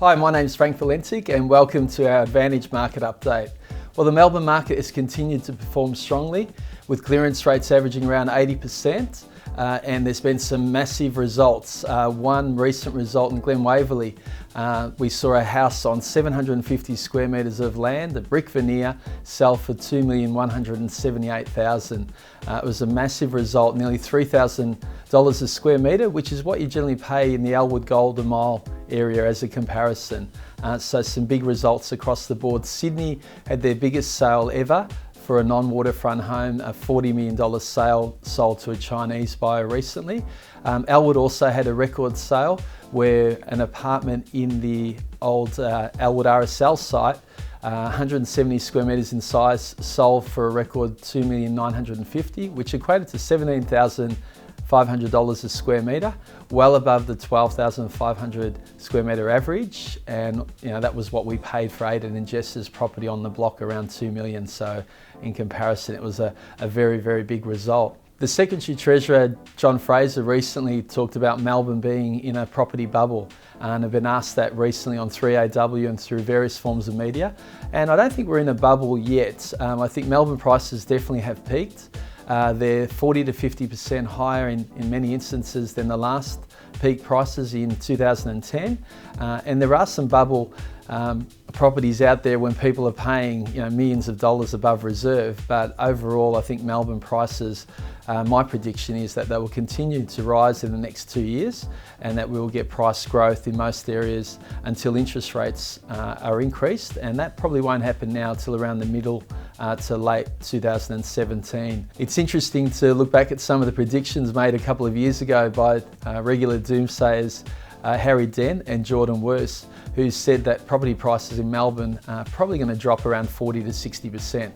Hi, my name's Frank Valentic and welcome to our Advantage Market Update. Well, the Melbourne market has continued to perform strongly with clearance rates averaging around 80%. And there's been some massive results. One recent result in Glen Waverley, we saw a house on 750 square metres of land, a brick veneer, sell for $2,178,000. It was a massive result, nearly $3,000 a square metre, which is what you generally pay in the Elwood Golden Mile area as a comparison. So some big results across the board. Sydney had their biggest sale ever for a non-waterfront home, a $40 million sale sold to a Chinese buyer recently. Elwood also had a record sale where an apartment in the old Elwood RSL site, 170 square metres in size, sold for a record $2,950,000, which equated to $17,500 a square metre, well above the 12,500 square metre average. And that was what we paid for Aidan and Jess's property on the block, around $2 million. So in comparison, it was a very, very big result. The Secretary Treasurer, John Fraser, recently talked about Melbourne being in a property bubble, and I've been asked that recently on 3AW and through various forms of media. And I don't think we're in a bubble yet. I think Melbourne prices definitely have peaked. They're 40 to 50% higher in many instances than the last peak prices in 2010. And there are some bubble properties out there when people are paying millions of dollars above reserve. But overall, I think Melbourne prices, my prediction is that they will continue to rise in the next 2 years, and that we will get price growth in most areas until interest rates are increased. And that probably won't happen now till around the middle to late 2017. It's interesting to look back at some of the predictions made a couple of years ago by regular doomsayers Harry Dent and Jordan Worse, who said that property prices in Melbourne are probably going to drop around 40 to 60%.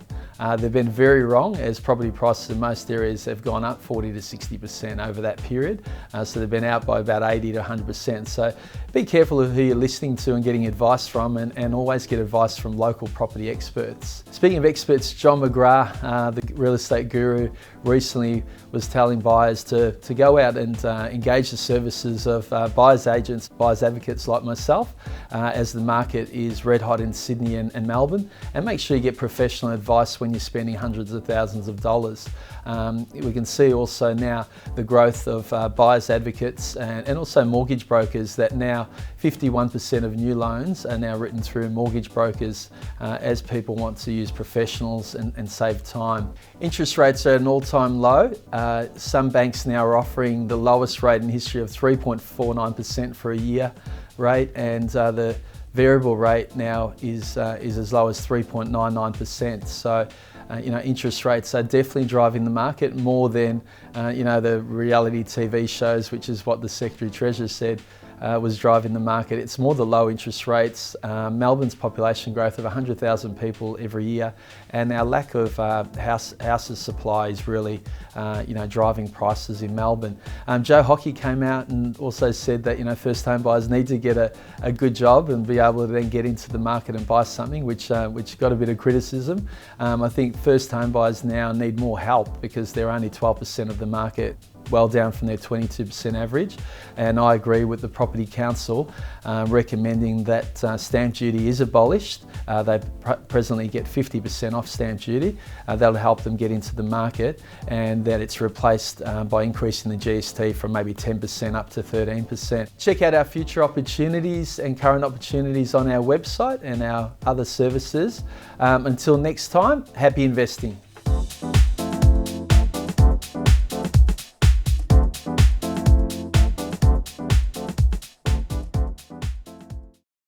They've been very wrong, as property prices in most areas have gone up 40 to 60% over that period. So they've been out by about 80 to 100%. So be careful of who you're listening to and getting advice from, and always get advice from local property experts. Speaking of experts, John McGrath, the real estate guru, recently was telling buyers to go out and engage the services of buyers agents, buyers advocates like myself, as the market is red hot in Sydney and Melbourne, and make sure you get professional advice when you're spending hundreds of thousands of dollars. We can see also now the growth of buyers advocates and also mortgage brokers, that now 51% of new loans are now written through mortgage brokers as people want to use professionals and save time. Interest rates are at an all-time low. Some banks now are offering the lowest rate in history of 3.49% for a year rate, and the variable rate now is as low as 3.99%. So interest rates are definitely driving the market more than the reality TV shows, which is what the Secretary Treasurer said was driving the market. It's more the low interest rates, Melbourne's population growth of 100,000 people every year, and our lack of houses supply is really driving prices in Melbourne. Joe Hockey came out and also said that first home buyers need to get a good job and be able to then get into the market and buy something, which got a bit of criticism. I think first home buyers now need more help because they're only 12% of the market, well down from their 22% average. And I agree with the Property Council recommending that stamp duty is abolished. They presently get 50% off stamp duty. That'll help them get into the market, and that it's replaced by increasing the GST from maybe 10% up to 13%. Check out our future opportunities and current opportunities on our website and our other services. Until next time, happy investing.